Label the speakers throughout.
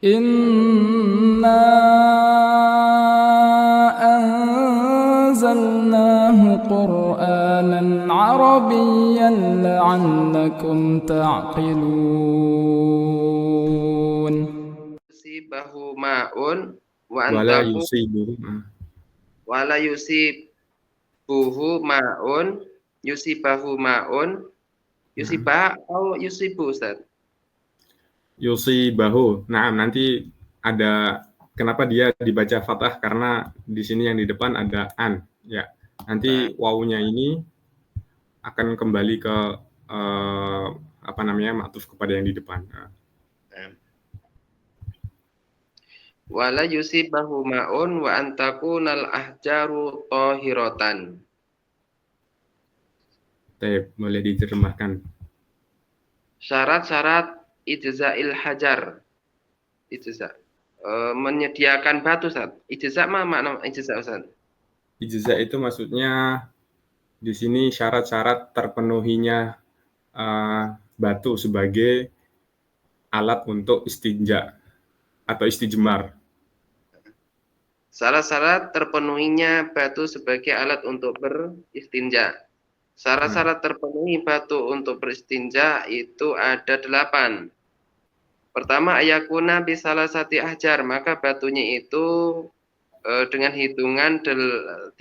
Speaker 1: إنا أنزلناه قرآنا عربيا لعلكم تعقلون
Speaker 2: yusibahu ma'un wa
Speaker 3: Wala
Speaker 2: antaku
Speaker 3: yusibuhu.
Speaker 2: wala yusibahu ma'un yusibah atau yusibu Ustaz?
Speaker 3: Yusibahu. Nah, nanti ada kenapa dia dibaca fathah karena di sini yang di depan ada an, ya.
Speaker 2: Nah,
Speaker 3: Nanti wawunya ini akan kembali ke apa namanya? Ma'tuf kepada yang di depan. Nah,
Speaker 2: wala yusibahu ma'un wa antakunal ahjaru tahiratan.
Speaker 3: boleh diterjemahkan.
Speaker 2: Syarat-syarat ijza'il hajar. Ijza. Menyediakan batu Ustaz. Ijza apa makna ijza Ustaz?
Speaker 3: Ijza itu maksudnya di sini syarat-syarat terpenuhinya batu sebagai alat untuk istinja atau istijmar.
Speaker 2: Syarat-syarat terpenuhinya batu sebagai alat untuk beristinja. Syarat-syarat terpenuhi batu untuk beristinja itu ada 8. Pertama, ayakuna bisalah sati ahjar, maka batunya itu dengan hitungan 3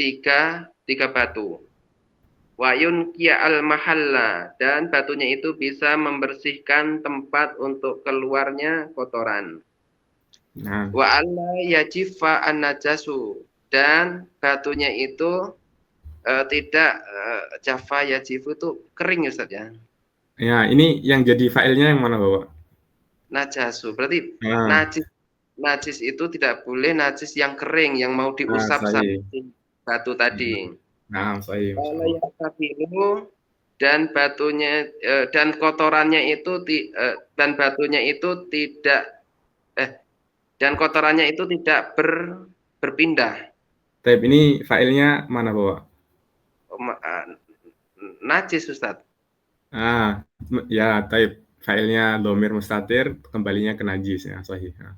Speaker 2: batu. Wayun kia al mahalla, dan batunya itu bisa membersihkan tempat untuk keluarnya kotoran.
Speaker 3: Nah,
Speaker 2: Wa alla yajifa an najasu, dan batunya itu tidak jafa yajifu itu kering Ustaz ya.
Speaker 3: ya ini yang jadi filenya yang mana Bapak?
Speaker 2: Najasu berarti
Speaker 3: Nah,
Speaker 2: najis. Najis itu tidak boleh najis yang kering yang mau diusap sama
Speaker 3: sahih.
Speaker 2: batu tadi.
Speaker 3: Nah, sahih.
Speaker 2: Kalau yang sabilu dan batunya dan kotorannya itu dan batunya itu tidak dan kotorannya itu tidak berpindah.
Speaker 3: Tab ini filenya mana Bapak?
Speaker 2: Najis Ustaz.
Speaker 3: Ya, taib. Filenya domir mustatir, kembalinya ke najis ya, sahih. Nah.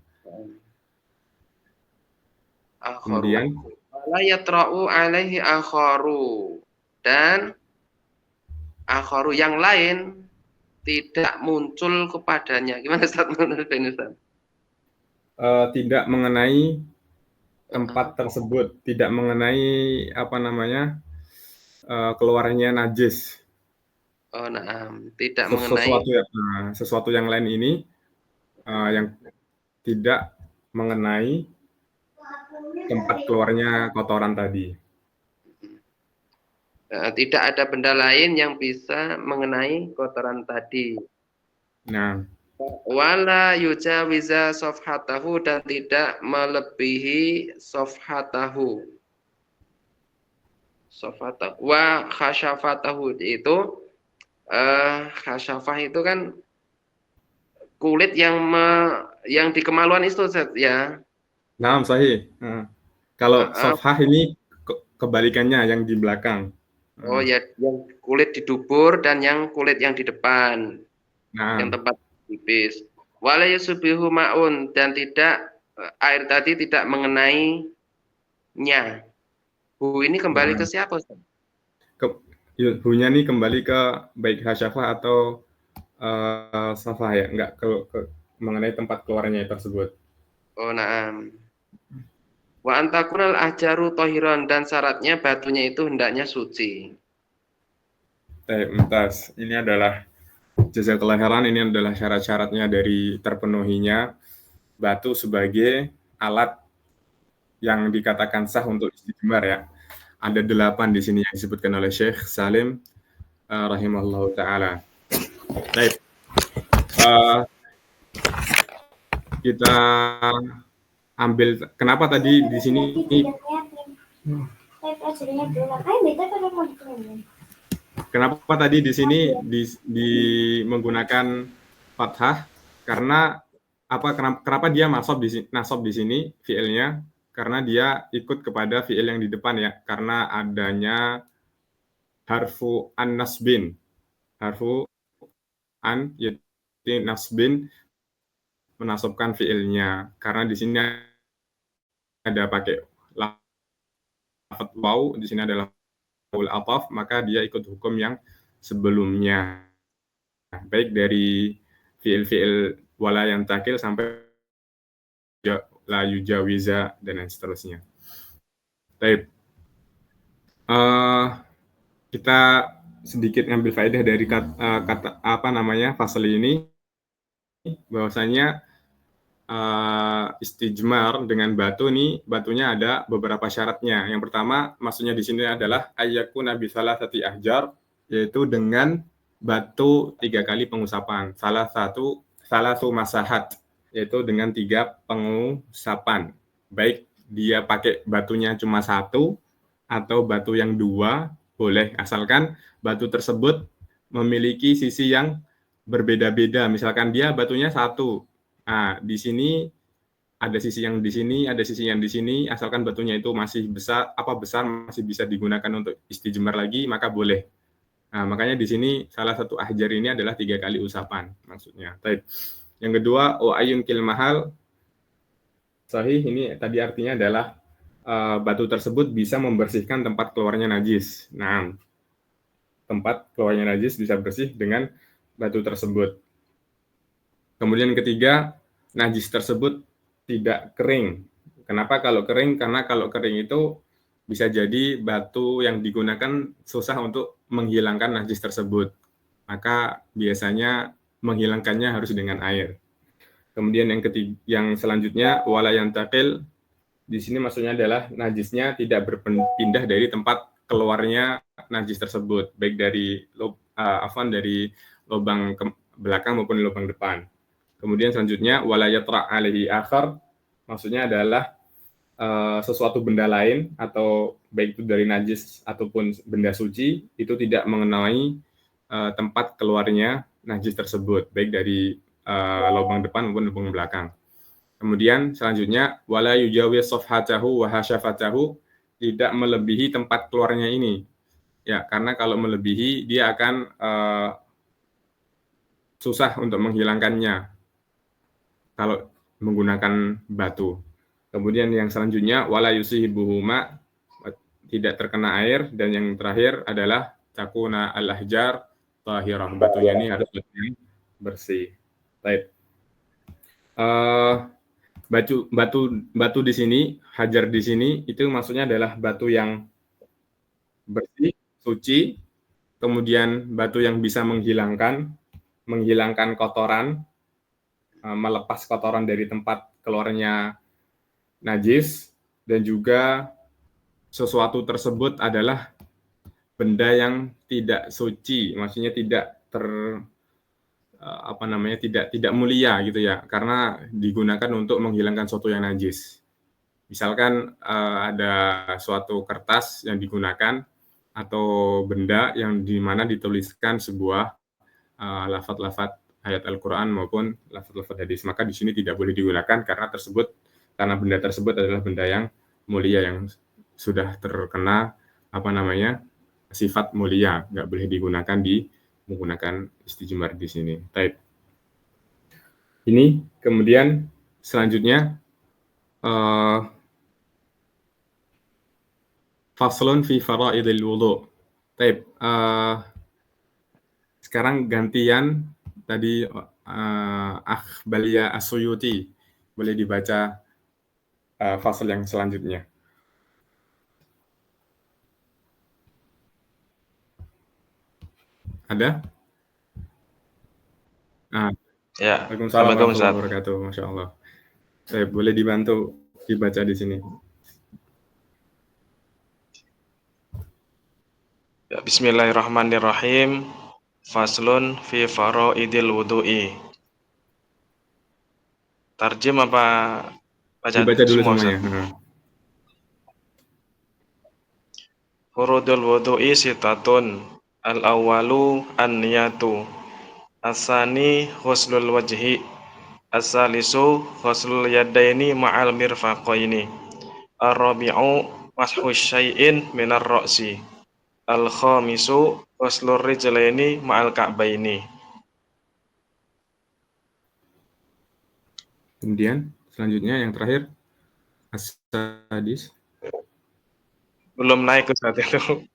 Speaker 2: Akharu.
Speaker 3: Kemudian
Speaker 2: Wala yatra'u alaihi akharu. Dan akharu yang lain tidak muncul kepadanya. Gimana Ustaz menurut Ustaz?
Speaker 3: tidak mengenai tempat tersebut, tidak mengenai apa namanya keluarnya najis.
Speaker 2: Oh, nah, tidak mengenai
Speaker 3: Sesuatu yang lain ini yang tidak mengenai tempat keluarnya kotoran tadi.
Speaker 2: Tidak ada benda lain yang bisa mengenai kotoran tadi.
Speaker 3: Nah,
Speaker 2: Wala yujawiza sofhatahu, dan tidak melebihi sofhatahu. Sofhatahu wa khasyafatahu itu khasyafah itu kan kulit yang di kemaluan itu Ustaz, ya.
Speaker 3: nah sahih. Nah, kalau sofhah ini kebalikannya yang di belakang.
Speaker 2: Oh ya, yang kulit di dubur dan yang kulit yang di depan.
Speaker 3: Nah,
Speaker 2: Yang tempat tipis. Wala yusubihu ma'un, dan tidak air tadi tidak mengenainya. Bu ini kembali ke siapa Ustaz?
Speaker 3: Hunya nih kembali ke baik hasyafah atau safah ya, enggak ke mengenai tempat keluarnya tersebut.
Speaker 2: Oh, na'am. Wa antakunal ahjaru tohiron, dan syaratnya batunya itu hendaknya suci.
Speaker 3: Mumtaz. Ini adalah jazakallahu khairan, ini adalah syarat-syaratnya dari terpenuhinya batu sebagai alat yang dikatakan sah untuk istijmar ya. Ada 8 di sini yang disebutkan oleh Syekh Salim rahimahullahu taala. Baik. Kita ambil kenapa tadi di sini kenapa tadi di sini di menggunakan fathah karena apa kenapa dia nasab di sini fiilnya karena dia ikut kepada fiil yang di depan ya karena adanya harfu an-nasbin yaitu nasbin menasabkan fiilnya. Karena di sini ada pakai lafadz waw, di sini adalah waul ataf, maka dia ikut hukum yang sebelumnya. Baik dari fiil-fiil wala yantakil sampai la yujawiza dan lain seterusnya. Baik. Kita sedikit ngambil faedah dari kata fasal ini, bahwasanya istijmar dengan batu nih, batunya ada beberapa syaratnya. Yang pertama, maksudnya di sini adalah ayyakuna bi salasati ahjar, yaitu dengan batu 3 kali pengusapan. Salatu masahat, yaitu dengan 3 pengusapan. Baik dia pakai batunya cuma 1 atau batu yang 2 boleh, asalkan batu tersebut memiliki sisi yang berbeda-beda. Misalkan dia batunya 1. Nah, di sini ada sisi yang di sini, ada sisi yang di sini, asalkan batunya itu masih besar masih bisa digunakan untuk istijmar lagi, maka boleh. Nah, makanya di sini salah satu ahjar ini adalah 3 kali usapan maksudnya. Baik. Yang kedua, ayun kil mahal. Sahih, ini tadi artinya adalah batu tersebut bisa membersihkan tempat keluarnya najis. Nah, tempat keluarnya najis bisa bersih dengan batu tersebut. Kemudian ketiga, najis tersebut tidak kering. Kenapa kalau kering? Karena kalau kering itu bisa jadi batu yang digunakan susah untuk menghilangkan najis tersebut. Maka biasanya menghilangkannya harus dengan air. Kemudian yang selanjutnya, wala yantakil. Di sini maksudnya adalah najisnya tidak berpindah dari tempat keluarnya najis tersebut, baik dari dari lubang belakang maupun lubang depan. Kemudian selanjutnya wala yatra alaihi akhar, maksudnya adalah sesuatu benda lain atau baik itu dari najis ataupun benda suci itu tidak mengenai tempat keluarnya najis tersebut, baik dari lubang depan maupun lubang belakang. Kemudian selanjutnya wala yujawiz safhatahu wa hasyafatahu, tidak melebihi tempat keluarnya ini. Ya, karena kalau melebihi dia akan susah untuk menghilangkannya kalau menggunakan batu. Kemudian yang selanjutnya wala yusihibuhuma, tidak terkena air, dan yang terakhir adalah takuna al-ahjar tahirah, batunya ini harus bersih. Baik. Batu di sini, hajar di sini itu maksudnya adalah batu yang bersih, suci, kemudian batu yang bisa menghilangkan kotoran, melepas kotoran dari tempat keluarnya najis, dan juga sesuatu tersebut adalah benda yang tidak suci, maksudnya tidak tidak mulia gitu ya, karena digunakan untuk menghilangkan sesuatu yang najis. Misalkan ada suatu kertas yang digunakan atau benda yang di mana dituliskan sebuah lafaz-lafaz ayat Al-Qur'an maupun lafaz-lafaz hadis, maka di sini tidak boleh digunakan karena benda tersebut adalah benda yang mulia, yang sudah terkena sifat mulia, nggak boleh digunakan menggunakan istijmar di sini. Baik. Ini kemudian selanjutnya faslun fi faraidil wudu. Baik. Sekarang gantian tadi Balia As-Suyuti, boleh dibaca fasal yang selanjutnya. Ada? Nah,
Speaker 4: Ya,
Speaker 3: Waalaikumsalam
Speaker 4: Assalamualaikum
Speaker 3: warahmatullahi
Speaker 4: Ustaz.
Speaker 3: wabarakatuh. Masya Allah. Boleh dibantu dibaca di sini.
Speaker 4: Ya, Bismillahirrahmanirrahim. Faslun fi faraidil wudu'i. Tarjem apa baca
Speaker 3: Dibaca dulu
Speaker 4: semua
Speaker 3: semuanya.
Speaker 4: Ustaz? Furudul wudu'i sitatun. Al-awwalu an-niyatu. As-sani ghuslul wajhi. As-salisu ghuslul yadaini ma'al mirfaqaini. Ar-rabi'u mashu syai'in minar ra'si. Al-khamisu ghuslur rijlaini ma'al ka'baini.
Speaker 3: Kemudian selanjutnya yang terakhir as-sadis.
Speaker 4: Belum naik Ustaz itu.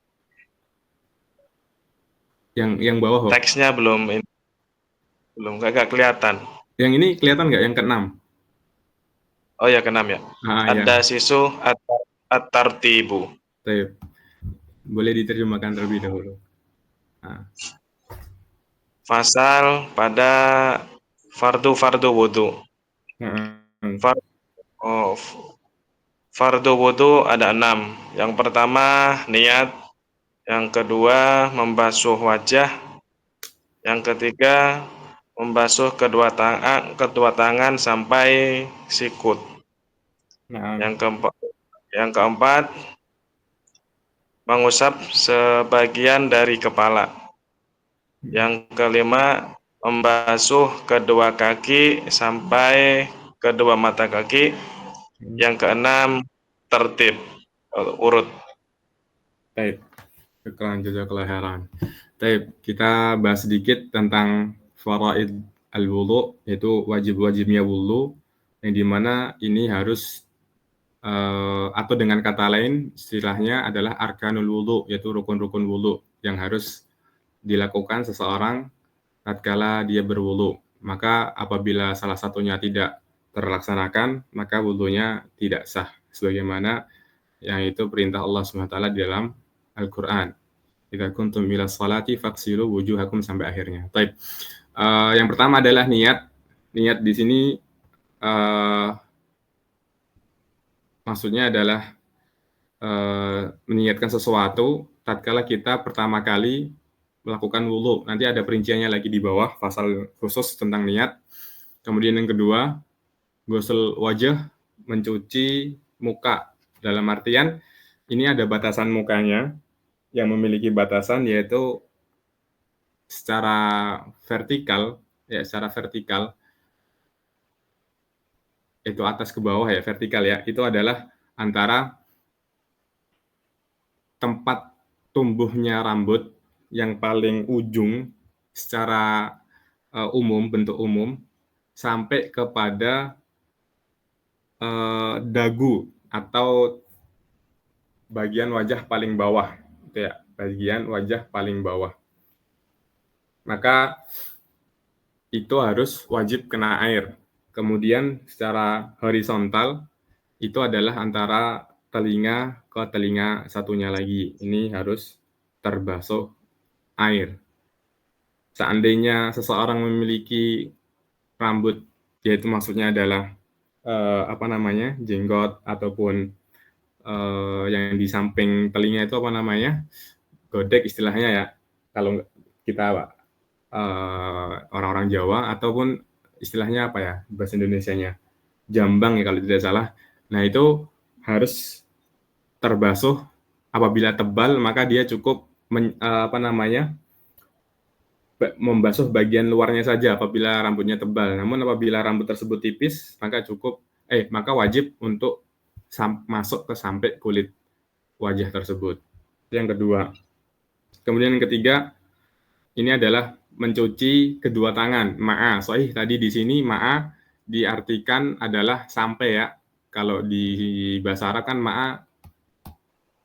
Speaker 3: Yang bawah,
Speaker 4: Teksnya belum nggak kelihatan.
Speaker 3: Yang ini kelihatan nggak yang keenam?
Speaker 4: Oh ya, keenam ya.
Speaker 3: Ya.
Speaker 4: Ada sisu at-tartibu.
Speaker 3: Baik. Boleh diterjemahkan terlebih dahulu. Nah.
Speaker 4: Fasal pada fardu wudu.
Speaker 3: Nah.
Speaker 4: Fardu wudu ada 6. Yang pertama niat, yang kedua membasuh wajah, yang ketiga membasuh kedua tangan sampai sikut.
Speaker 3: Nah.
Speaker 4: Yang keempat mengusap sebagian dari kepala. Yang kelima membasuh kedua kaki sampai kedua mata kaki. Yang keenam tertib urut.
Speaker 3: Baik. Jazakallahu khairan. Baik, kita bahas sedikit tentang faraid al-wudu, yaitu wajib-wajibnya wudu, yang dimana ini harus atau dengan kata lain istilahnya adalah arkanul wudu, yaitu rukun-rukun wudu yang harus dilakukan seseorang tatkala dia berwudu. Maka apabila salah satunya tidak terlaksanakan, maka wudunya tidak sah, sebagaimana yang itu perintah Allah SWT di dalam Al-Quran. Idza kuntum ila sholati faghsilu wujuhakum sampai akhirnya. Baik. Yang pertama adalah niat. Niat di sini maksudnya adalah meniatkan sesuatu tatkala kita pertama kali melakukan wudu. Nanti ada perinciannya lagi di bawah, pasal khusus tentang niat. Kemudian yang kedua, ghusl wajah, mencuci muka. Dalam artian, ini ada batasan mukanya, yang memiliki batasan yaitu secara vertikal, itu atas ke bawah ya, vertikal ya, itu adalah antara tempat tumbuhnya rambut yang paling ujung secara bentuk umum, sampai kepada dagu atau bagian wajah paling bawah, gitu ya, bagian wajah paling bawah. Maka itu harus wajib kena air. Kemudian secara horizontal itu adalah antara telinga ke telinga satunya lagi. Ini harus terbasuh air. Seandainya seseorang memiliki rambut, yaitu maksudnya adalah jenggot ataupun yang di samping telinga itu godek istilahnya ya, kalau kita orang-orang Jawa, ataupun istilahnya bahasa Indonesianya jambang ya kalau tidak salah. Nah, itu harus terbasuh. Apabila tebal maka dia cukup membasuh bagian luarnya saja apabila rambutnya tebal. Namun apabila rambut tersebut tipis maka wajib untuk masuk ke sampai kulit wajah tersebut. Yang kedua. Kemudian yang ketiga, ini adalah mencuci kedua tangan. Sahih tadi di sini diartikan adalah sampai ya. Kalau di bahasa Arab kan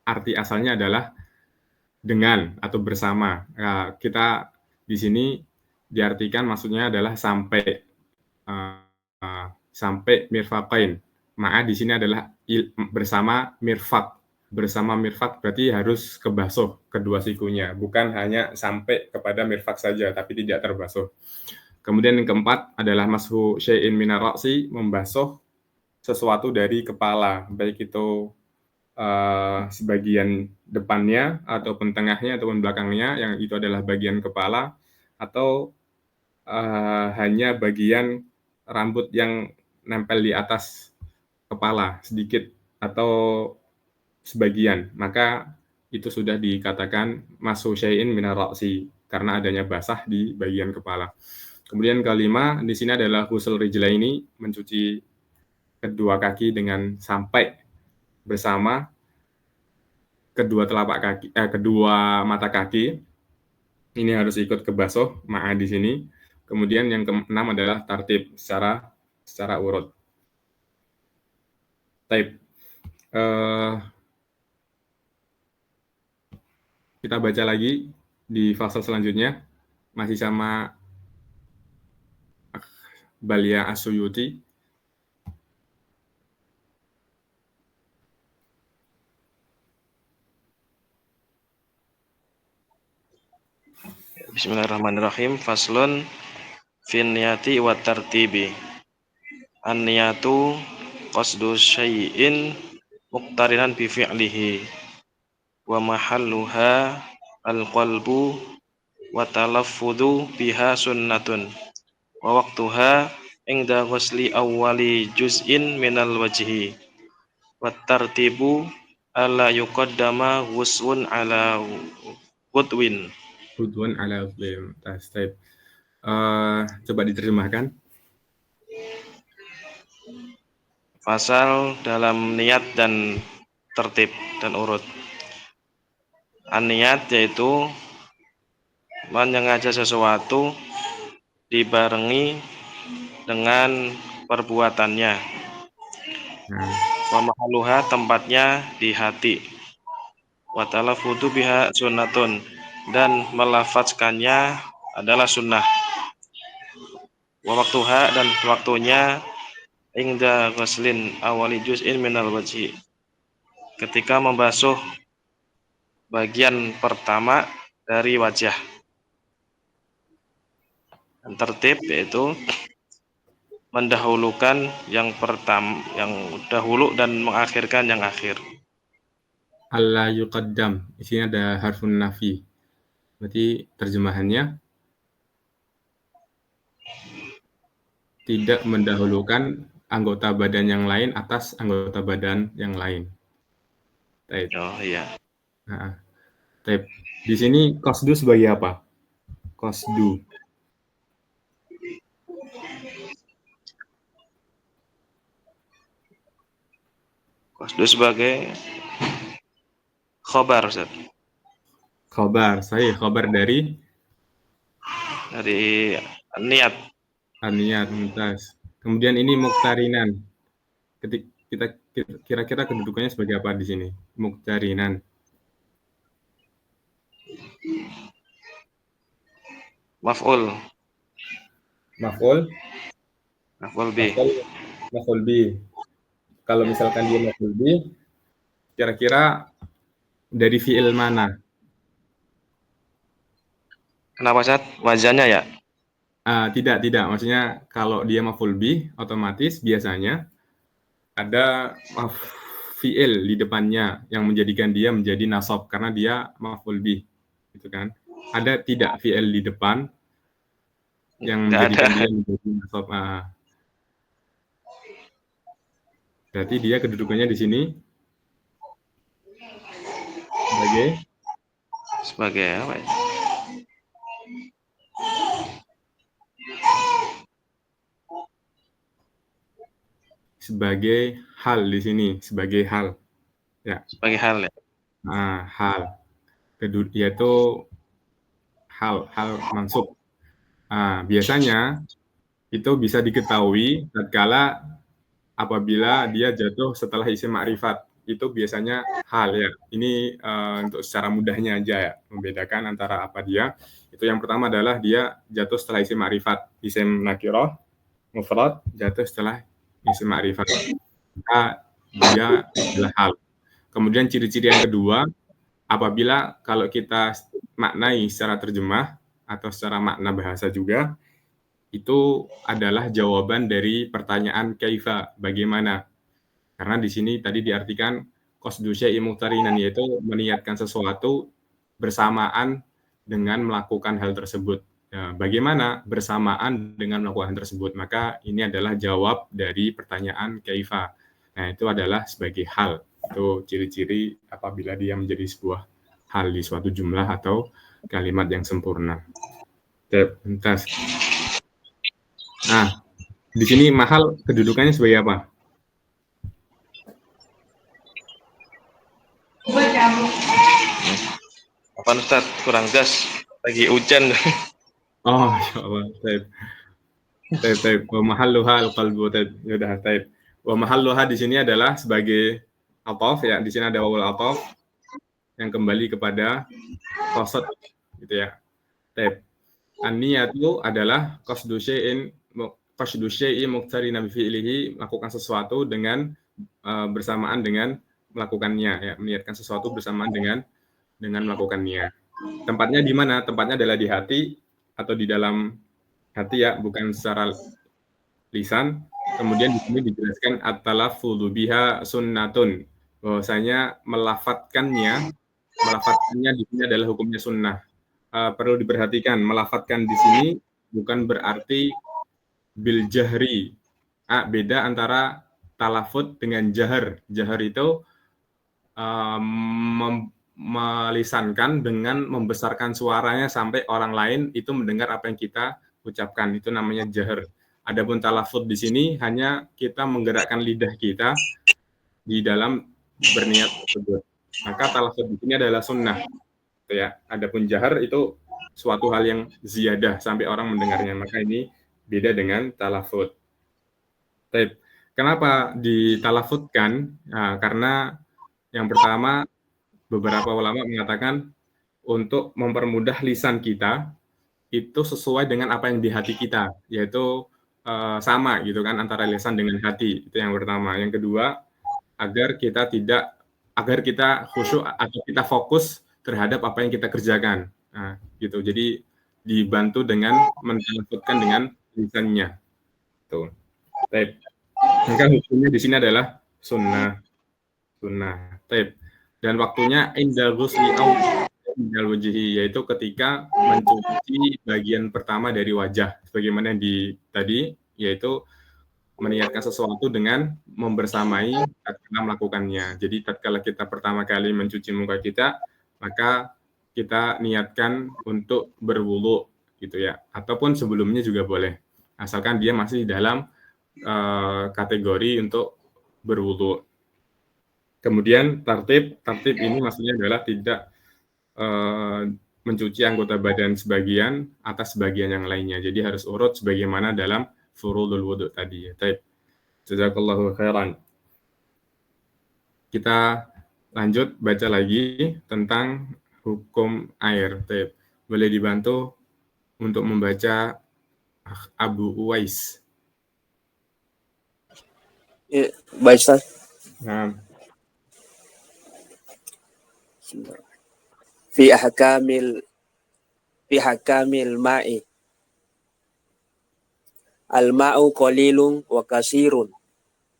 Speaker 3: arti asalnya adalah dengan atau bersama. Nah, kita di sini diartikan maksudnya adalah sampai mirfaqain. Di sini adalah bersama mirfaq. Bersama mirfaq berarti harus kebasuh kedua sikunya, bukan hanya sampai kepada mirfaq saja tapi tidak terbasuh. Kemudian yang keempat adalah mashu syai'in minar ra'si, membasuh sesuatu dari kepala, baik itu sebagian depannya ataupun tengahnya ataupun belakangnya, yang itu adalah bagian kepala, atau hanya bagian rambut yang nempel di atas kepala sedikit atau sebagian, maka itu sudah dikatakan mashu syai'in minar ra'si karena adanya basah di bagian kepala. Kemudian kelima di sini adalah ghusl rijlaini, mencuci kedua kaki dengan sampai bersama kedua kedua mata kaki. Ini harus ikut kebasuh di sini. Kemudian yang keenam adalah tartib, secara secara urut. Baik. Kita baca lagi di fase selanjutnya, masih sama Balia As-Suyuti.
Speaker 4: Bismillahirrahmanirrahim. Faslun fin niyati wa tartibi. An-niyatu qasdu syai'in muqtarinan bi fi'lihi wa mahalluha al-qalbu wa talaffudu biha sunnatun wa waqtuha inda ghusli awwali juz'in minal wajhi wa tartibu alla yuqaddama ghuswun ala qudwin.
Speaker 3: Hudwan ala Muslim. Baik. Coba diterjemahkan.
Speaker 4: Fasal dalam niat dan tertib dan urut. An-niat yaitu menyengaja sesuatu dibarengi dengan perbuatannya. Wa mahalluha tempatnya di hati. Wa talaffudu biha sunnatun dan melafazkannya adalah sunnah. Wa waktuha dan waktunya inda ghuslin awali juz'in minal wajhi, ketika membasuh bagian pertama dari wajah. Dan tertib yaitu mendahulukan yang dahulu dan mengakhirkan yang akhir.
Speaker 3: Alla yuqaddam. Di sini ada harfun nafi. Berarti terjemahannya tidak mendahulukan anggota badan yang lain atas anggota badan yang lain. Baik.
Speaker 4: Oh iya.
Speaker 3: Nah, baik. Di sini qasdu sebagai apa? Qasdu.
Speaker 4: Qasdu sebagai khobar, Ustaz.
Speaker 3: Khobar, saya khobar dari
Speaker 4: niat.
Speaker 3: Niat, mumtaz. Kemudian ini muqtarinan. Kita kira-kira kedudukannya sebagai apa di sini? Muqtarinan.
Speaker 4: Maf'ul.
Speaker 3: Maf'ul.
Speaker 4: Maf'ul bi.
Speaker 3: Maf'ul bi. Kalau misalkan dia maf'ul bi, kira-kira dari fi'il mana?
Speaker 4: Kenapa, Ustaz? Wazannya ya?
Speaker 3: Tidak. Maksudnya kalau dia maf'ul bi, otomatis biasanya ada fi'il di depannya yang menjadikan dia menjadi nasab karena dia maf'ul bi, gitu kan? Ada tidak fi'il di depan yang menjadikan dia menjadi nasab? Berarti dia kedudukannya di sini
Speaker 4: sebagai apa ya?
Speaker 3: Sebagai hal di sini, sebagai hal. Ya.
Speaker 4: Sebagai hal ya.
Speaker 3: Hal. Yaitu hal mansub. Biasanya itu bisa diketahui tatkala apabila dia jatuh setelah isim ma'rifat. Itu biasanya hal ya. Ini untuk secara mudahnya aja ya, membedakan antara apa dia. Itu yang pertama adalah dia jatuh setelah isim ma'rifat. Isim nakirah, mufrad, jatuh setelah isim ma'rifat. Maka dia adalah hal. Kemudian ciri-ciri yang kedua, apabila kalau kita maknai secara terjemah atau secara makna bahasa juga, itu adalah jawaban dari pertanyaan kaifa, bagaimana. Karena di sini tadi diartikan qasdu syai'in muqtarinan, yaitu meniatkan sesuatu bersamaan dengan melakukan hal tersebut. Ya, bagaimana bersamaan dengan melakukan hal tersebut? Maka ini adalah jawab dari pertanyaan kaifa. Nah, itu adalah sebagai hal. Itu ciri-ciri apabila dia menjadi sebuah hal di suatu jumlah atau kalimat yang sempurna. Pentas. Nah, di sini mahal kedudukannya sebagai apa?
Speaker 4: Apa Ustaz? Kurang gas. Lagi hujan.
Speaker 3: Oh, ya Allah. Taib. Wa mahalluha al-qalbu. Taib. Ya udah, taib. Wa mahalluha di sini adalah sebagai ataf ya. Di sini ada wawul ataf yang kembali kepada qasad gitu ya. Taib. An-niyatu adalah qasdu syai'in muqtarinan bi fi'lihi, melakukan sesuatu dengan bersamaan dengan melakukannya ya, meniatkan sesuatu bersamaan dengan melakukannya. Tempatnya di mana? Tempatnya adalah di hati atau di dalam hati ya, bukan secara lisan. Kemudian di sini dijelaskan at-talaffudzu biha sunnatun, bahwasanya melafatkannya di sini adalah hukumnya sunnah. Perlu diperhatikan, melafatkan di sini bukan berarti bil jahri. Beda antara talafut dengan jahar. Jahar itu melisankan dengan membesarkan suaranya sampai orang lain itu mendengar apa yang kita ucapkan. Itu namanya jahar. Adapun talafut di sini hanya kita menggerakkan lidah kita di dalam berniat tersebut. Maka talafut di sini adalah sunnah. Ya. Adapun jahar itu suatu hal yang ziyadah sampai orang mendengarnya. Maka ini beda dengan talafut. Taib. Kenapa ditalafutkan? Nah, karena yang pertama, beberapa ulama mengatakan untuk mempermudah lisan kita itu sesuai dengan apa yang di hati kita, yaitu sama gitu kan antara lisan dengan hati. Itu yang pertama. Yang kedua, agar kita khusyuk atau kita fokus terhadap apa yang kita kerjakan. Nah, gitu. Jadi dibantu dengan mentalafutkan dengan lisannya. Tuh. Taib. Maka hukumnya di sini adalah sunnah. Taib. Dan waktunya indal ghusli au indal wajhi, yaitu ketika mencuci bagian pertama dari wajah, sebagaimana di tadi, yaitu meniatkan sesuatu dengan membersamai tatkala melakukannya. Jadi tatkala kita pertama kali mencuci muka kita, maka kita niatkan untuk berwudu gitu ya, ataupun sebelumnya juga boleh, asalkan dia masih dalam kategori untuk berwudu. Kemudian tartib ini maksudnya adalah tidak mencuci anggota badan sebagian atas sebagian yang lainnya. Jadi harus urut sebagaimana dalam furudul wudu tadi ya. Taib. Jazakallahu khairan. Kita lanjut baca lagi tentang hukum air. Taib. Boleh dibantu untuk membaca Abu Uwais.
Speaker 5: Ya, baik, Ustaz.
Speaker 3: Nah.
Speaker 5: Fi ahkamil ma'i. Al-ma'u qalilun wa kasirun.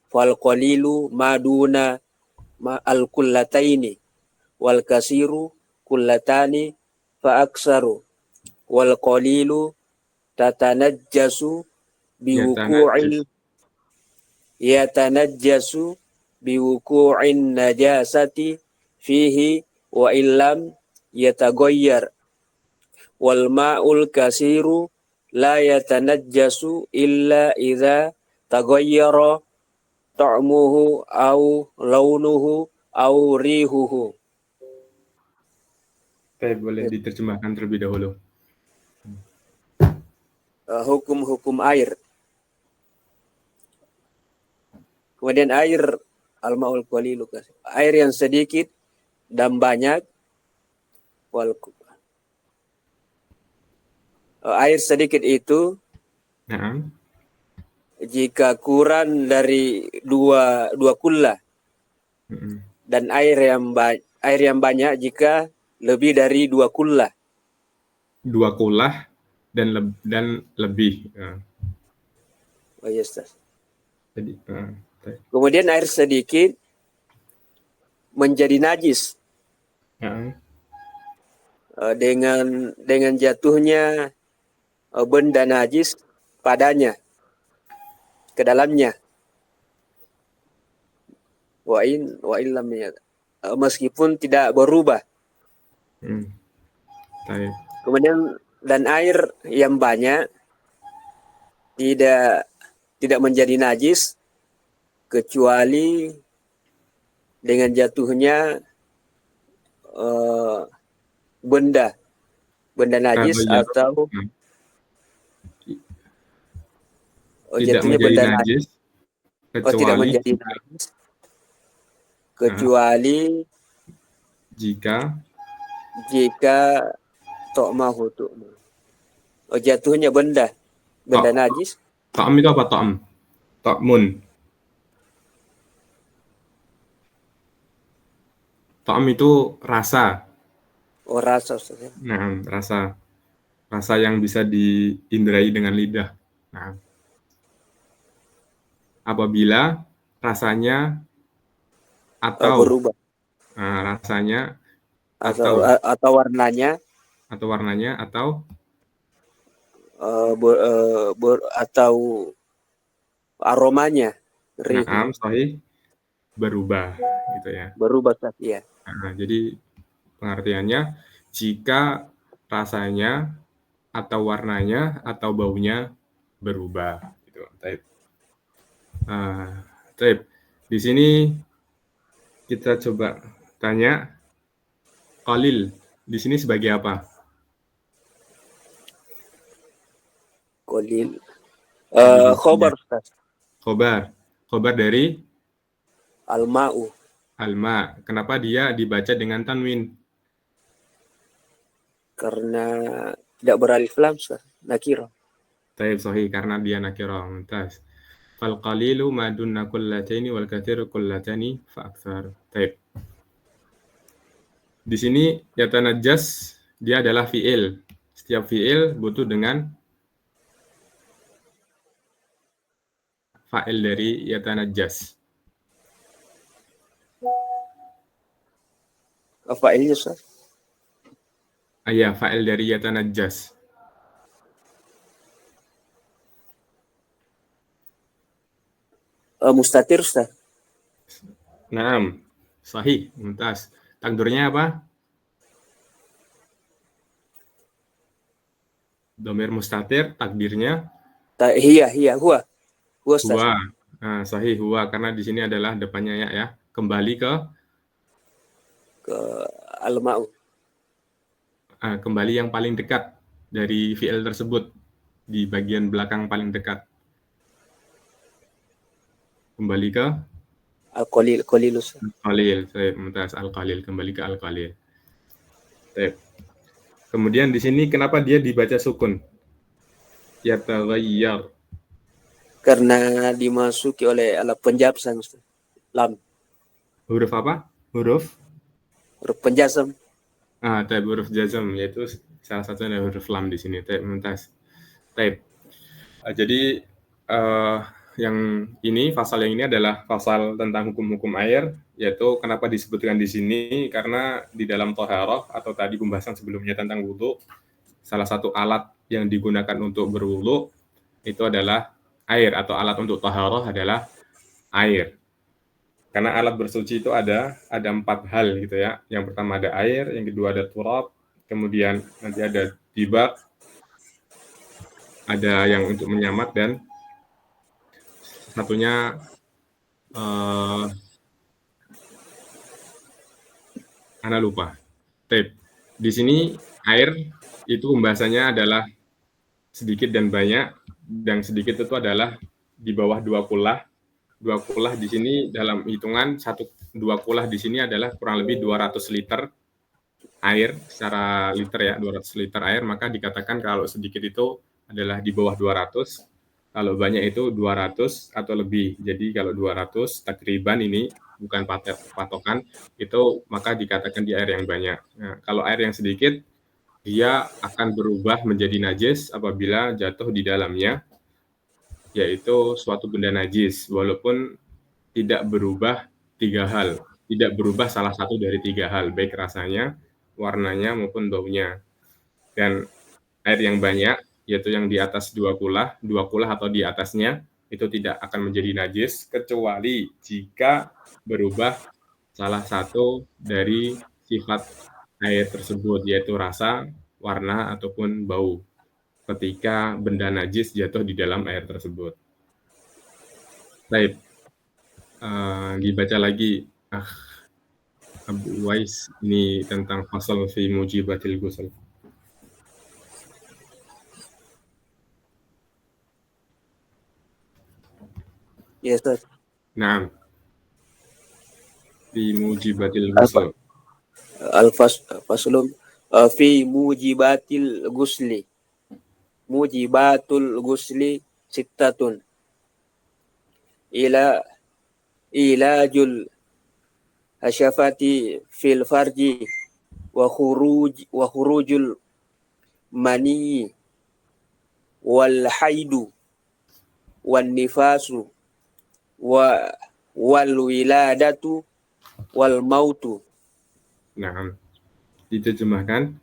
Speaker 5: Fal qalilu maduna al kullataini wal kasiru kullatani fa aksaru. Wal qalilu tatanajjasu biwuku'in najasati fihi wa illam yataghayyar. Wal ma'ul kasiru la yatanajjasu illa idza taghayyara ta'muhu au launuhu au rihuhu.
Speaker 3: Boleh diterjemahkan terlebih dahulu.
Speaker 5: Hukum-hukum air. Kemudian air al-ma'ul qalilu, air yang sedikit dan banyak. Air sedikit itu jika kurang dari dua kullah, dan air yang banyak jika lebih dari 2 kullah.
Speaker 3: 2 kullah dan lebih.
Speaker 5: Oh yes, Ustaz.
Speaker 3: Jadi,
Speaker 5: kemudian air sedikit menjadi najis dengan jatuhnya benda najis padanya, ke dalamnya. Wa illam meskipun tidak berubah. Kemudian dan air yang banyak tidak menjadi najis kecuali dengan jatuhnya benda najis atau
Speaker 3: tidak
Speaker 5: jatuhnya
Speaker 3: menjadi
Speaker 5: benda
Speaker 3: najis
Speaker 5: tidak
Speaker 3: kecuali
Speaker 5: menjadi najis kecuali
Speaker 3: jika
Speaker 5: to'mahu tu'mu. Jatuhnya benda
Speaker 3: tok
Speaker 5: najis.
Speaker 3: ta'am itu apa ta'am? Ta'mun. Ta'am itu rasa.
Speaker 5: Rasa, Ustaz.
Speaker 3: Nah, rasa yang bisa diindrai dengan lidah. Nah, apabila rasanya
Speaker 5: Berubah
Speaker 3: rasanya
Speaker 5: atau warnanya
Speaker 3: atau
Speaker 5: atau aromanya
Speaker 3: sahih berubah gitu ya.
Speaker 5: berubah, Ustaz, ya.
Speaker 3: Nah, jadi pengertiannya jika rasanya atau warnanya atau baunya berubah gitu. Di sini kita coba tanya qalil di sini sebagai apa?
Speaker 5: Qalil khobar, Ustaz.
Speaker 3: Khobar dari
Speaker 5: Al-ma'u.
Speaker 3: alma. Kenapa dia dibaca dengan tanwin?
Speaker 5: Karena tidak beralif lam, Ustaz. Nakirah.
Speaker 3: Taib sahih karena dia nakirah. Mumtaz. Fal qalilu ma dunna kullataini wal katsiru kullatani fa aktsar. Taib. Di sini yatanajjas dia adalah fi'il. Setiap fi'il butuh dengan fa'il dari yatanajjas.
Speaker 5: Fa'ilnya, Ustaz?
Speaker 3: Iya, fa'il dari yatanajjas.
Speaker 5: Mustatir, Ustaz.
Speaker 3: Naam, sahih, mumtaz. Takdirnya apa? Dhamir mustatir, takdirnya
Speaker 5: Hiya, huwa, Ustaz.
Speaker 3: huwa. Nah, sahih huwa karena di sini adalah depannya ya. Kembali ke
Speaker 5: al-ma'u.
Speaker 3: Kembali yang paling dekat dari fi'il tersebut di bagian belakang paling dekat. Kembali ke
Speaker 5: Al-qalil, Ustaz.
Speaker 3: Qalil, saya mumtaz al-qalil, kembali ke al-qalil. Kemudian di sini kenapa dia dibaca sukun? Yataghayyar.
Speaker 5: Karena dimasuki oleh alat penjabsan, Ustaz. Lam.
Speaker 3: Huruf apa? Huruf
Speaker 5: Penjazam.
Speaker 3: huruf jazm, yaitu salah satunya adalah huruf lam di sini. Mumtaz. Jadi yang ini pasal yang ini adalah pasal tentang hukum-hukum air, yaitu kenapa disebutkan di sini karena di dalam thaharah atau tadi pembahasan sebelumnya tentang wudu, salah satu alat yang digunakan untuk berwudu itu adalah air atau alat untuk thaharah adalah air. Karena alat bersuci itu ada 4 hal gitu ya. Yang pertama ada air, yang kedua ada turab, kemudian nanti ada dibak, ada yang untuk menyamat dan satunya Ana lupa. Di sini air itu pembahasannya adalah sedikit dan banyak, dan sedikit itu adalah di bawah 2 kulah. 2 kulah di sini dalam hitungan 2 kulah di sini adalah kurang lebih 200 liter air secara liter ya, 200 liter air, maka dikatakan kalau sedikit itu adalah di bawah 200. Kalau banyak itu 200 atau lebih. Jadi kalau 200 takriban ini bukan patokan, itu maka dikatakan di air yang banyak. Nah, kalau air yang sedikit, dia akan berubah menjadi najis apabila jatuh di dalamnya, yaitu suatu benda najis, walaupun tidak berubah 3 hal. Tidak berubah salah satu dari 3 hal, baik rasanya, warnanya, maupun baunya. Dan air yang banyak, yaitu yang di atas 2 kulah atau di atasnya, itu tidak akan menjadi najis kecuali jika berubah salah satu dari sifat air tersebut, yaitu rasa, warna, ataupun bau ketika benda najis jatuh di dalam air tersebut. Baik, dibaca lagi Abu Uwais ini tentang fasal fi mujibatil ghusl.
Speaker 5: Ya, Ustaz.
Speaker 3: Nah, fi mujibatil ghusl.
Speaker 5: Faslun fi mujibatil ghusli. Mujibatul ghusli sittatun. Ilajul hasyafati fil farji wa khurujul mani wal haidu wan nifasu wal wiladatu wal mautu.
Speaker 3: Nah, diterjemahkan.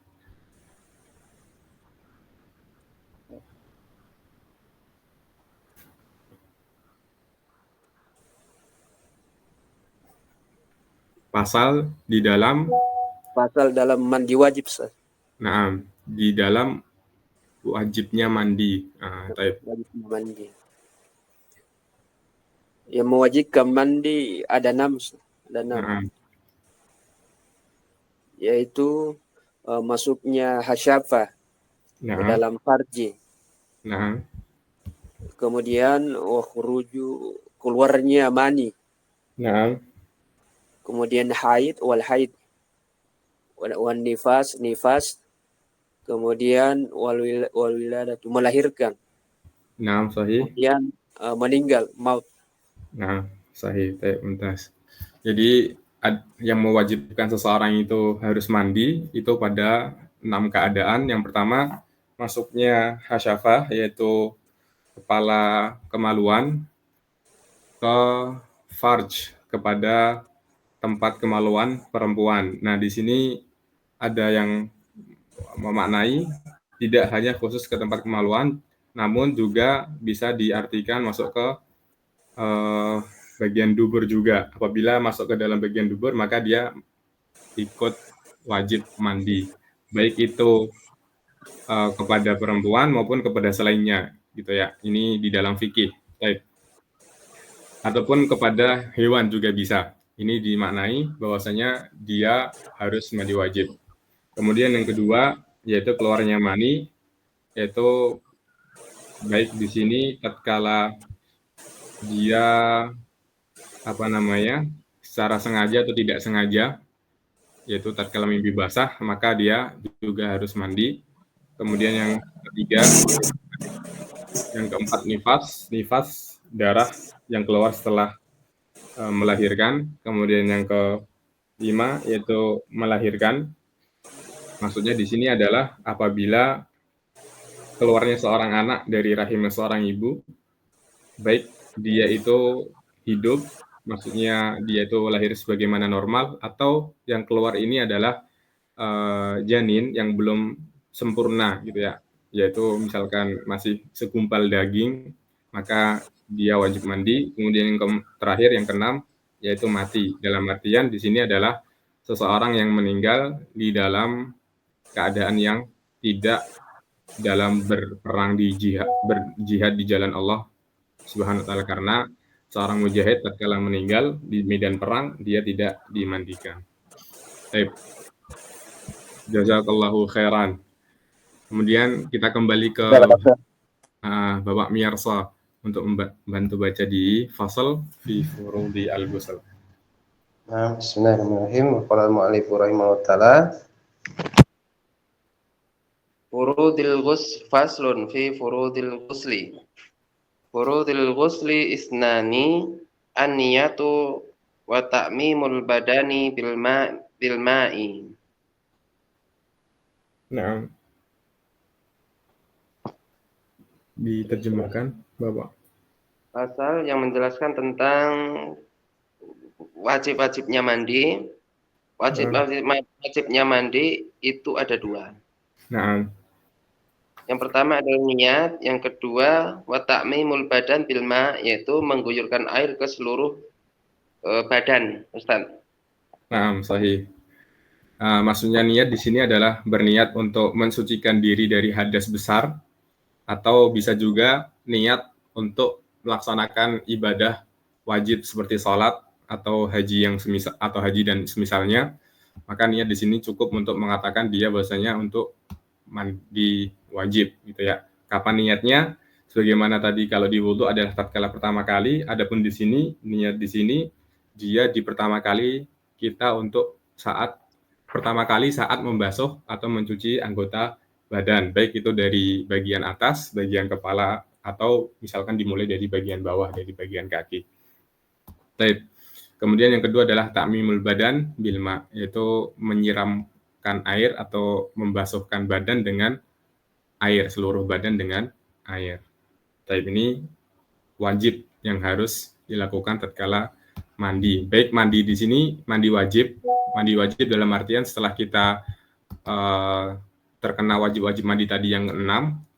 Speaker 3: Pasal dalam
Speaker 5: mandi wajib, Ustaz.
Speaker 3: Nah, di dalam wajibnya mandi.
Speaker 5: Wajib mandi. Yang mewajibkan mandi ada 6,
Speaker 3: Nah,
Speaker 5: yaitu masuknya hasyafah ke
Speaker 3: nah,
Speaker 5: dalam farji.
Speaker 3: nah,
Speaker 5: Kemudian keluarnya mani.
Speaker 3: nah,
Speaker 5: Kemudian haid wal nifas. Kemudian wal wiladatu melahirkan.
Speaker 3: nah, sahih.
Speaker 5: Kemudian meninggal, maut.
Speaker 3: Nah, sahih. Mumtaz. Jadi yang mewajibkan seseorang itu harus mandi itu pada 6 keadaan. Yang pertama, masuknya hasyafah, yaitu kepala kemaluan, ke farj, kepada tempat kemaluan perempuan. Nah, di sini ada yang memaknai tidak hanya khusus ke tempat kemaluan, namun juga bisa diartikan masuk ke bagian dubur juga. Apabila masuk ke dalam bagian dubur, maka dia ikut wajib mandi, baik itu kepada perempuan maupun kepada selainnya, gitu ya. Ini di dalam fikih. Baik. Ataupun kepada hewan juga bisa. Ini dimaknai bahwasanya dia harus mandi wajib. Kemudian yang kedua yaitu keluarnya mani, yaitu baik di sini tatkala dia secara sengaja atau tidak sengaja, yaitu tatkala mimpi basah, maka dia juga harus mandi. Kemudian yang ketiga, yang keempat nifas, darah yang keluar setelah melahirkan. Kemudian yang kelima yaitu melahirkan. Maksudnya di sini adalah apabila keluarnya seorang anak dari rahim seorang ibu, baik dia itu hidup, maksudnya dia itu lahir sebagaimana normal, atau yang keluar ini adalah janin yang belum sempurna, gitu ya, yaitu misalkan masih segumpal daging, maka dia wajib mandi. Kemudian yang terakhir, yang keenam, yaitu mati. Dalam artian di sini adalah seseorang yang meninggal di dalam keadaan yang tidak dalam berperang berjihad di jalan Allah Subhanahu wa taala, karena seorang mujahid tatkala meninggal di medan perang dia tidak dimandikan. Baik. Jazakallahu khairan. Kemudian kita kembali ke Bapak Miyarsa untuk membantu baca di fasal fi furudi al-ghusl.
Speaker 2: Nah, bismillahirrahmanirrahim. Qala al-mu'allif rahimahullah taala furudil ghusl faslun fi furudil ghusli. Furudil ghusli isnani an-niyatu wa ta'mimul badani bil ma'i.
Speaker 3: Nah, diterjemahkan Bapak.
Speaker 2: Pasal yang menjelaskan tentang wajib-wajibnya mandi. Wajibnya mandi itu ada 2.
Speaker 3: Nah,
Speaker 2: yang pertama adalah niat, yang kedua wa ta'mimul badan bil ma', yaitu mengguyurkan air ke seluruh badan, Ustaz.
Speaker 3: nah, sahih. Maksudnya niat di sini adalah berniat untuk mensucikan diri dari hadas besar, atau bisa juga niat untuk melaksanakan ibadah wajib seperti sholat atau haji dan semisalnya. Maka niat di sini cukup untuk mengatakan dia bahwasanya untuk mandi wajib, gitu ya. Kapan niatnya? Sebagaimana tadi kalau di wudu adalah tatkala pertama kali, adapun di sini niat di sini dia di pertama kali kita untuk saat pertama kali saat membasuh atau mencuci anggota badan, baik itu dari bagian atas, bagian kepala, atau misalkan dimulai dari bagian bawah, dari bagian kaki. Baik. Kemudian yang kedua adalah ta'mimul badan bilma, yaitu menyiramkan air atau membasuhkan badan dengan air, seluruh badan dengan air. Taib ini wajib yang harus dilakukan tatkala mandi. Baik mandi di sini mandi wajib dalam artian setelah kita terkena wajib-wajib mandi tadi yang 6,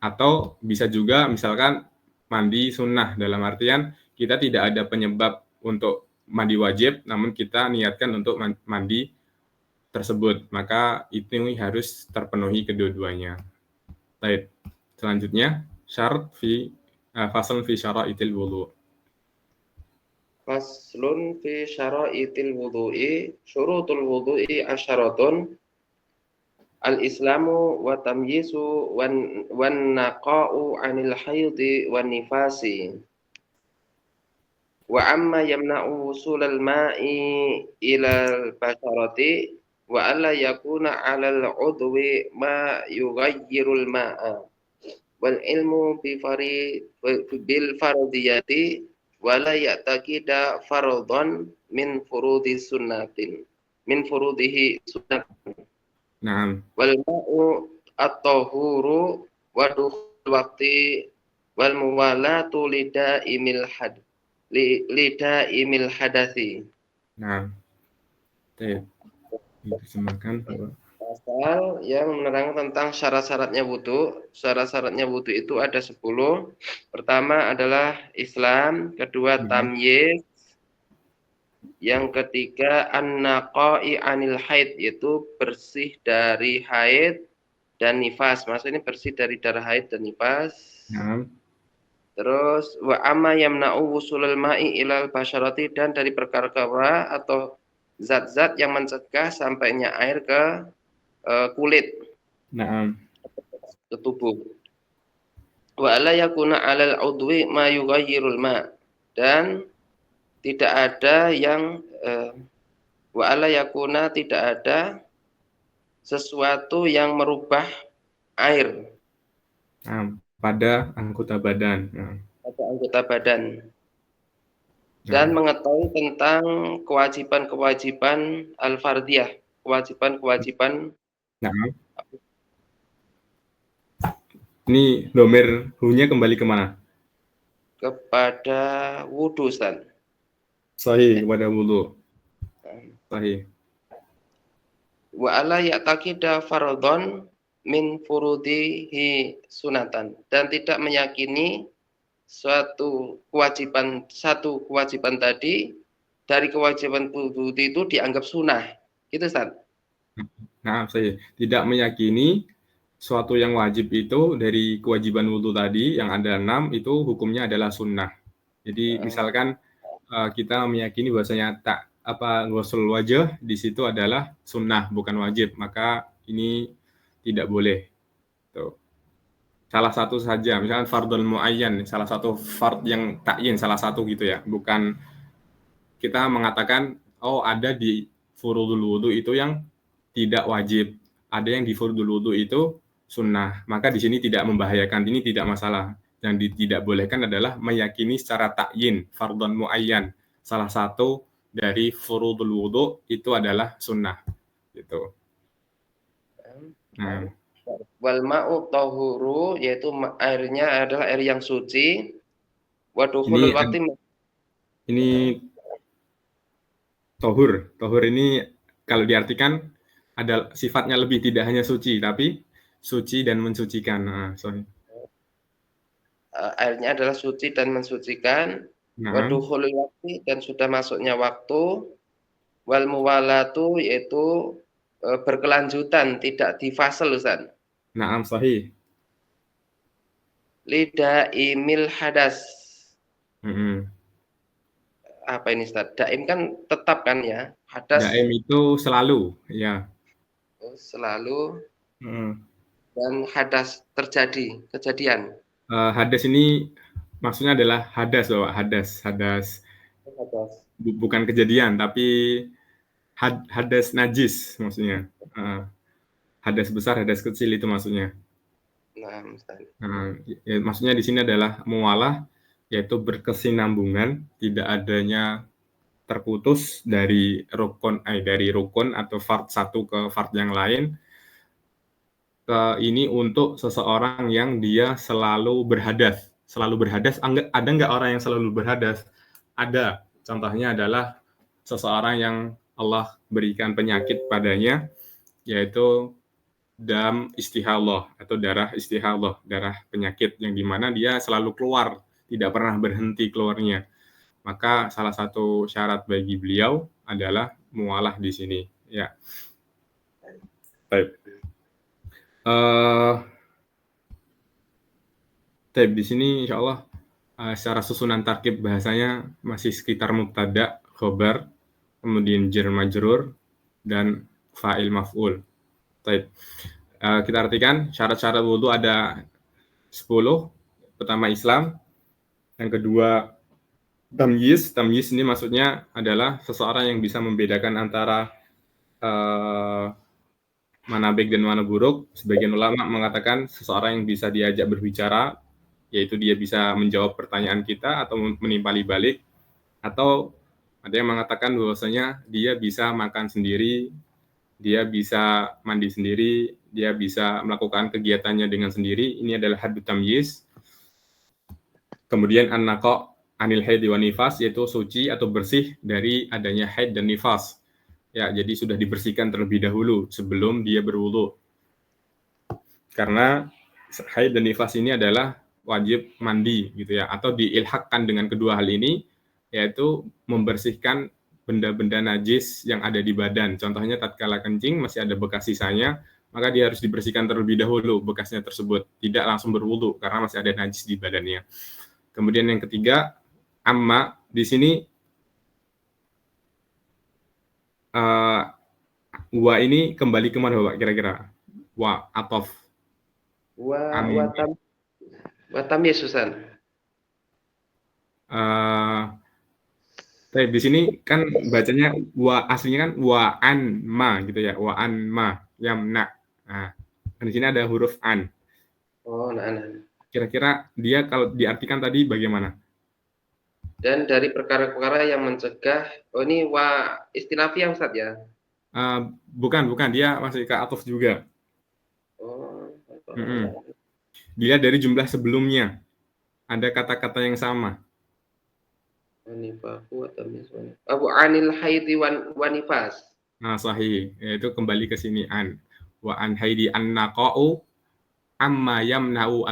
Speaker 3: atau bisa juga misalkan mandi sunnah dalam artian kita tidak ada penyebab untuk mandi wajib, namun kita niatkan untuk mandi tersebut, maka itu harus terpenuhi kedua-duanya. Baik, selanjutnya faslun fi syara'itil wudu.
Speaker 2: Faslun fi syara'itil wudu'i, syurutul wudu'i asyaratun, al-islamu wa tamyizu wan naqa'u 'anil haidhi wan nifasi. Wa amma yamna'u wusulal ma'i ilal basharati wa alla yakuna 'alal 'udwi ma yughayyirul ma'a wal ilmu bil fardiyati wa la ya'taqida fardhan min furudihi sunnatin.
Speaker 3: Naam.
Speaker 2: Wal ma'u at-tahuru wa dukhul waqti wal muwalatu lidaimil hadathi.
Speaker 3: Nah, diterjemahkan
Speaker 2: Pasal yang menerangkan tentang syarat-syaratnya wudu. Syarat-syaratnya wudu itu ada 10. Pertama adalah Islam, kedua tamyiz, yang ketiga an-naqa'i 'anil haid, yaitu bersih dari haid dan nifas. Maksudnya bersih dari darah haid dan nifas.
Speaker 3: Nah.
Speaker 2: Terus wa amma yamna'u wusulal ma'i ilal basyarati, dan dari perkara-perkara atau zat-zat yang mencegah sampainya air ke kulit, ke tubuh. Wa alla yakuna 'alal 'udwi ma yughayyirul ma, dan tidak ada yang wa alla yakuna, tidak ada sesuatu yang merubah air
Speaker 3: pada anggota badan.
Speaker 2: Pada anggota badan. Dan mengetahui tentang kewajiban-kewajiban al-fardiyah, kewajiban-kewajiban.
Speaker 3: Ini domir hu-nya kembali kemana?
Speaker 2: Kepada wudu, Ustaz.
Speaker 3: Sahih, kepada wudu. Sahih.
Speaker 2: Wa alla ya'taqida fardhon min furudihi sunatan, dan tidak meyakini satu kewajiban tadi dari kewajiban wudu itu dianggap sunnah. Gitu, Ustaz.
Speaker 3: Nah, saya tidak meyakini suatu yang wajib itu dari kewajiban wudu tadi yang ada 6 itu hukumnya adalah sunnah. Jadi misalkan kita meyakini bahwasanya ghusl wajah di situ adalah sunnah bukan wajib, maka ini tidak boleh. Tuh. Salah satu saja, misalkan fardhul muayyan, salah satu fard yang ta'yin, salah satu gitu ya. Bukan kita mengatakan ada di furudul wudu itu yang tidak wajib, ada yang di furudul wudu itu sunnah. Maka di sini tidak membahayakan, ini tidak masalah. Yang tidak bolehkan adalah meyakini secara ta'yin, fardhun muayyan. Salah satu dari furudul wudu itu adalah sunnah. Gitu. Nah.
Speaker 2: Wal ma'u tahuru, yaitu airnya adalah air yang suci. Wa dukhulul waqti,
Speaker 3: ini tohur. Tohur ini kalau diartikan ada sifatnya lebih, tidak hanya suci, tapi suci dan mensucikan.
Speaker 2: Airnya adalah suci dan mensucikan. Wa dukhulul waqti, dan sudah masuknya waktu. Wal muwalatu, yaitu berkelanjutan, tidak difasel, Ustaz.
Speaker 3: Naam, sahih.
Speaker 2: Lidaimil hadas. Apa ini, Ustaz? Daim kan tetap kan ya? Hadas.
Speaker 3: Daim itu selalu, ya.
Speaker 2: Selalu. Dan hadas terjadi, kejadian.
Speaker 3: Hadas ini maksudnya adalah hadas, Bapak, hadas. Bukan kejadian, tapi hadas najis maksudnya. Hadas besar, hadas kecil itu maksudnya.
Speaker 2: Nah, Ustaz.
Speaker 3: Ya, maksudnya di sini adalah mualah, yaitu berkesinambungan, tidak adanya terputus dari rukun atau fard satu ke fard yang lain. Ini untuk seseorang yang dia selalu berhadas. Ada nggak orang yang selalu berhadas? Ada. Contohnya adalah seseorang yang Allah berikan penyakit padanya, yaitu dam istihadah atau darah istihadah, darah penyakit yang dimana dia selalu keluar, tidak pernah berhenti keluarnya. Maka salah satu syarat bagi beliau adalah mualah di sini. Ya. Baik. Di sini insya Allah secara susunan tarkib bahasanya masih sekitar mubtada, khobar, kemudian jar majrur, dan fa'il maf'ul. Kita artikan syarat-syarat wudu ada 10. Pertama Islam, yang kedua tamyiz. Tamyiz ini maksudnya adalah seseorang yang bisa membedakan antara mana baik dan mana buruk. Sebagian ulama mengatakan seseorang yang bisa diajak berbicara, yaitu dia bisa menjawab pertanyaan kita atau menimpali balik, atau ada yang mengatakan bahwasanya dia bisa makan sendiri, dia bisa mandi sendiri, dia bisa melakukan kegiatannya dengan sendiri. Ini adalah hadd tamyiz. Kemudian an-naqa' anil haid wa nifas, yaitu suci atau bersih dari adanya haid dan nifas. Ya, jadi sudah dibersihkan terlebih dahulu sebelum dia berwudu. Karena haid dan nifas ini adalah wajib mandi gitu ya, atau diilhakkan dengan kedua hal ini, yaitu membersihkan benda-benda najis yang ada di badan. Contohnya tatkala kencing masih ada bekas sisanya, maka dia harus dibersihkan terlebih dahulu bekasnya tersebut, tidak langsung berwudu karena masih ada najis di badannya. Kemudian yang ketiga, amma di sini wa ini kembali ke mana, Bapak, kira-kira? Wa atof.
Speaker 2: Wa tamyiz, Ustaz.
Speaker 3: Di sini kan bacanya wa, aslinya kan wa an ma gitu ya, wa an ma yamna. Nah, di sini ada huruf an.
Speaker 2: Oh, nah.
Speaker 3: Kira-kira dia kalau diartikan tadi bagaimana?
Speaker 2: Dan dari perkara-perkara yang mencegah, ini wa istinafiyah, Ustaz ya?
Speaker 3: Bukan, dia masih ke atuf juga. Dilihat dari jumlah sebelumnya, ada kata-kata yang sama.
Speaker 2: Abu anil haidi wa nifas.
Speaker 3: Nah, sahih. Yaitu kembali ke sini an. Wa an haidi an-naqa'u amma yamna'u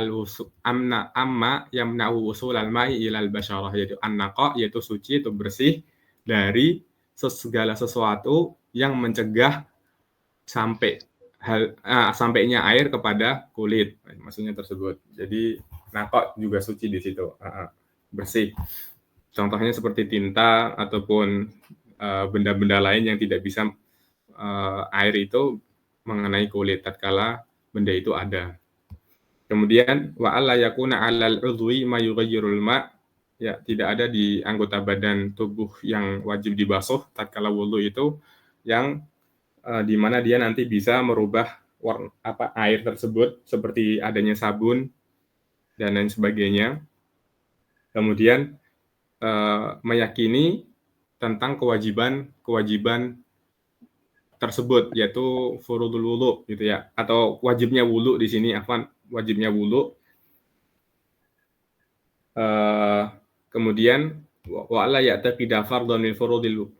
Speaker 3: usul al-ma'i ilal basyarah, yaitu an-naqa', yaitu suci, itu bersih dari segala sesuatu yang mencegah sampainya air kepada kulit, maksudnya tersebut. Jadi naqa' juga suci di situ, bersih. Contohnya seperti tinta ataupun benda-benda lain yang tidak bisa air itu mengenai kulit tatkala benda itu ada. Kemudian wa alla yakuna 'alal 'udwi ma yughayyirul ma', ya, tidak ada di anggota badan tubuh yang wajib dibasuh tatkala wudu itu yang di mana dia nanti bisa merubah air tersebut seperti adanya sabun dan lain sebagainya. Kemudian meyakini tentang kewajiban tersebut, yaitu furudul wudu gitu ya, atau wajibnya wudu di sini, wajibnya wudu. Kemudian wa alla ya'taqida fardhan min furudil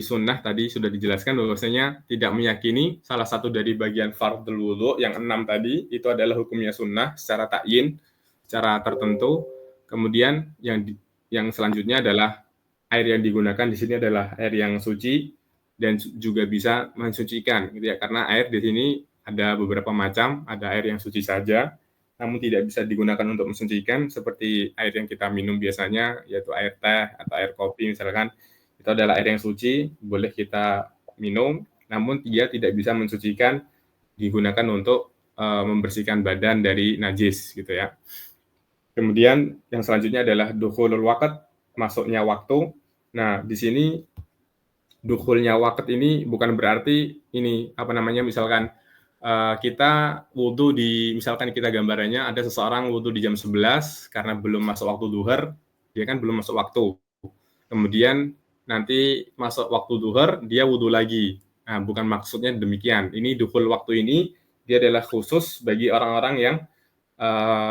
Speaker 3: sunnah, tadi sudah dijelaskan bahwasanya tidak meyakini salah satu dari bagian fardul wudu yang 6 tadi itu adalah hukumnya sunnah secara ta'yin, secara tertentu. Kemudian yang selanjutnya adalah air yang digunakan di sini adalah air yang suci dan juga bisa mensucikan gitu ya, karena air di sini ada beberapa macam, ada air yang suci saja namun tidak bisa digunakan untuk mensucikan seperti air yang kita minum biasanya, yaitu air teh atau air kopi misalkan. Itu adalah air yang suci, boleh kita minum, namun dia tidak bisa mensucikan, digunakan untuk membersihkan badan dari najis gitu ya. Kemudian yang selanjutnya adalah dukhulul waqt, masuknya waktu. Nah, di sini dukhulnya waqt ini bukan berarti ini misalkan kita wudhu misalkan kita gambarannya ada seseorang wudhu di jam 11 karena belum masuk waktu duhur, dia kan belum masuk waktu. Kemudian nanti masuk waktu duhur, dia wudhu lagi. Nah, bukan maksudnya demikian. Ini dukhul waktu ini dia adalah khusus bagi orang-orang yang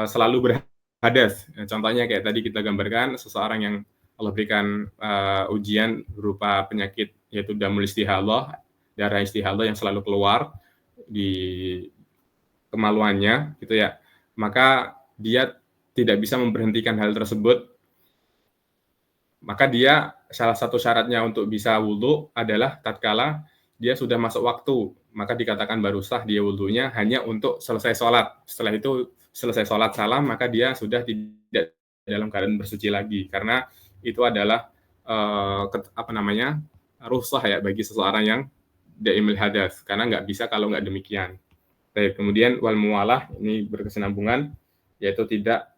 Speaker 3: selalu berhadas. Contohnya kayak tadi kita gambarkan seseorang yang Allah berikan ujian berupa penyakit yaitu damul istihadah, darah istihadah yang selalu keluar di kemaluannya gitu ya. Maka dia tidak bisa memberhentikan hal tersebut. Maka dia salah satu syaratnya untuk bisa wudhu adalah tatkala dia sudah masuk waktu, maka dikatakan baru sah dia wudhunya hanya untuk selesai sholat. Setelah itu selesai sholat salam, maka dia sudah tidak dalam keadaan bersuci lagi, karena itu adalah rukhsah ya bagi seseorang yang daimul hadas, karena nggak bisa kalau nggak demikian. Kemudian wal muwalah ini berkesinambungan, yaitu tidak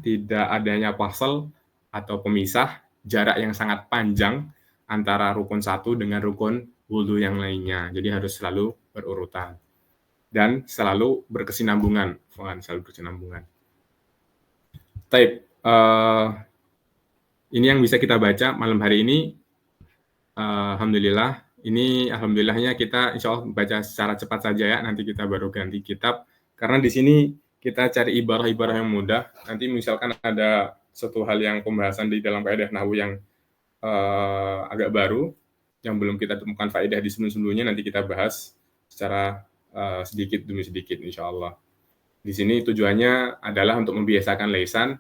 Speaker 3: tidak adanya fasal atau pemisah jarak yang sangat panjang antara rukun satu dengan rukun wudhu yang lainnya. Jadi harus selalu berurutan dan selalu berkesinambungan. Ini yang bisa kita baca malam hari ini. Alhamdulillah. Ini alhamdulillahnya kita insya Allah baca secara cepat saja ya. Nanti kita baru ganti kitab. Karena di sini kita cari ibarah-ibarah yang mudah. Nanti misalkan ada suatu hal yang pembahasan di dalam kaidah nahwu yang agak baru, yang belum kita temukan faedah di sebelum-sebelumnya, nanti kita bahas secara sedikit demi sedikit insya Allah. Di sini tujuannya adalah untuk membiasakan lisan,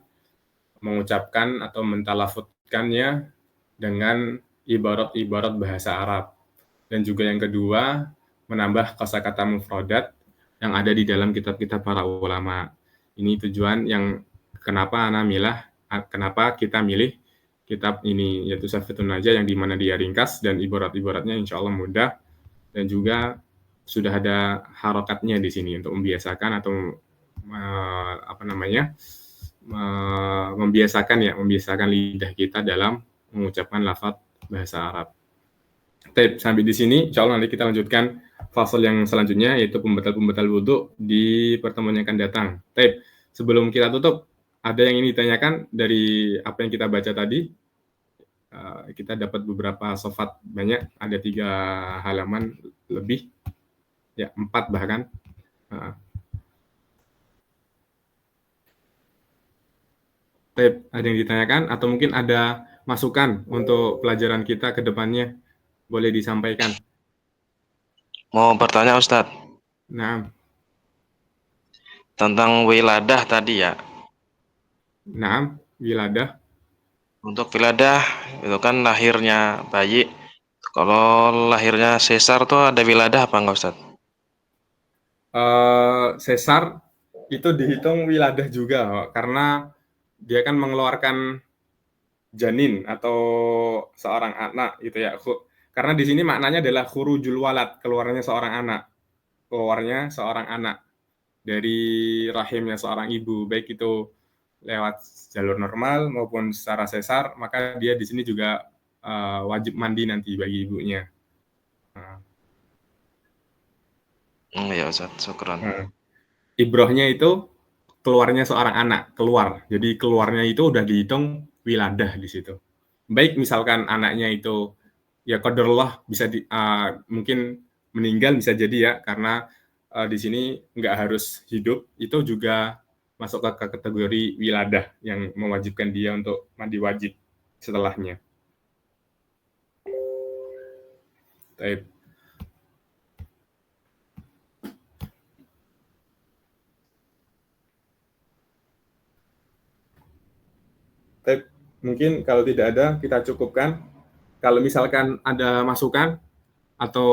Speaker 3: mengucapkan atau mentalafutkannya dengan ibarat-ibarat bahasa Arab. Dan juga yang kedua, menambah kosakata mufradat yang ada di dalam kitab-kitab para ulama. Ini tujuan yang kenapa kita milih kitab ini, yaitu Safiatun Najah, yang dimana dia ringkas dan ibarat-ibaratnya insya Allah mudah, dan juga sudah ada harokatnya di sini untuk membiasakan atau membiasakan lidah kita dalam mengucapkan lafaz bahasa Arab. Sampai di sini, insya Allah nanti kita lanjutkan fasal yang selanjutnya, yaitu pembatal-pembatal wudhu di pertemuan yang akan datang. Sebelum kita tutup, ada yang ingin ditanyakan dari apa yang kita baca tadi? Kita dapat beberapa sofat banyak, ada 3 halaman lebih, ya 4 bahkan. Ada yang ditanyakan atau mungkin ada masukan untuk pelajaran kita ke depannya? Boleh disampaikan.
Speaker 4: Mau bertanya Ustadz.
Speaker 3: Nah.
Speaker 4: Tentang wiladah tadi ya.
Speaker 3: Nah, wiladah.
Speaker 4: Untuk wiladah itu kan lahirnya bayi. Kalau lahirnya sesar tuh ada wiladah apa enggak Ustadz?
Speaker 3: Sesar itu dihitung wiladah juga, karena dia kan mengeluarkan janin atau seorang anak gitu ya. Karena di sini maknanya adalah khurujul walad, keluarnya seorang anak dari rahimnya seorang ibu, baik itu lewat jalur normal maupun secara sesar, maka dia di sini juga wajib mandi nanti bagi ibunya.
Speaker 4: Ya Ustaz, syukran.
Speaker 3: Ibrohnya itu keluarnya seorang anak, Jadi keluarnya itu udah dihitung wiladah di situ. Baik misalkan anaknya itu ya qadarullah bisa mungkin meninggal, bisa jadi ya, karena di sini nggak harus hidup, itu juga masuk ke kategori wiladah yang mewajibkan dia untuk mandi wajib setelahnya. Mungkin kalau tidak ada, kita cukupkan. Kalau misalkan ada masukan atau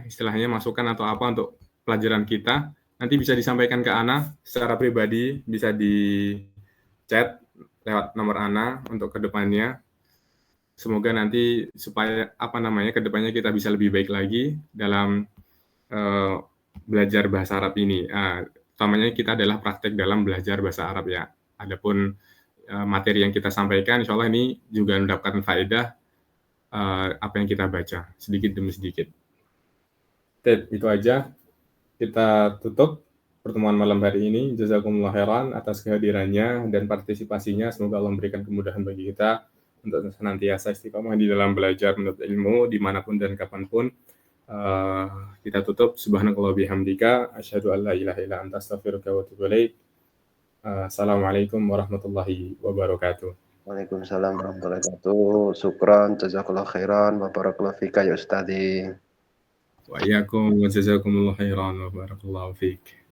Speaker 3: istilahnya masukan atau apa untuk pelajaran kita, nanti bisa disampaikan ke Ana secara pribadi, bisa di chat lewat nomor Ana untuk kedepannya. Semoga nanti supaya kedepannya kita bisa lebih baik lagi dalam belajar bahasa Arab ini. Utamanya kita adalah praktek dalam belajar bahasa Arab ya. Adapun materi yang kita sampaikan, insya Allah ini juga mendapatkan faedah apa yang kita baca sedikit demi sedikit. Oke, itu aja. Kita tutup pertemuan malam hari ini. Jazakumullah khairan atas kehadirannya dan partisipasinya. Semoga Allah memberikan kemudahan bagi kita untuk senantiasa istiqomah di dalam belajar menuntut ilmu dimanapun dan kapanpun. Kita tutup. Subhanakallah bihamdika. Asyhadu an la ilaha illa anta astaghfiruka wa atubu ilaik. Assalamualaikum warahmatullahi wabarakatuh.
Speaker 2: Waalaikumsalam warahmatullahi wabarakatuh. Syukran, jazakallah khairan, wa barakallahu fika ya Ustadi.
Speaker 3: Wa iyyakum wa jazakumullah khairan wa barakallahu fik.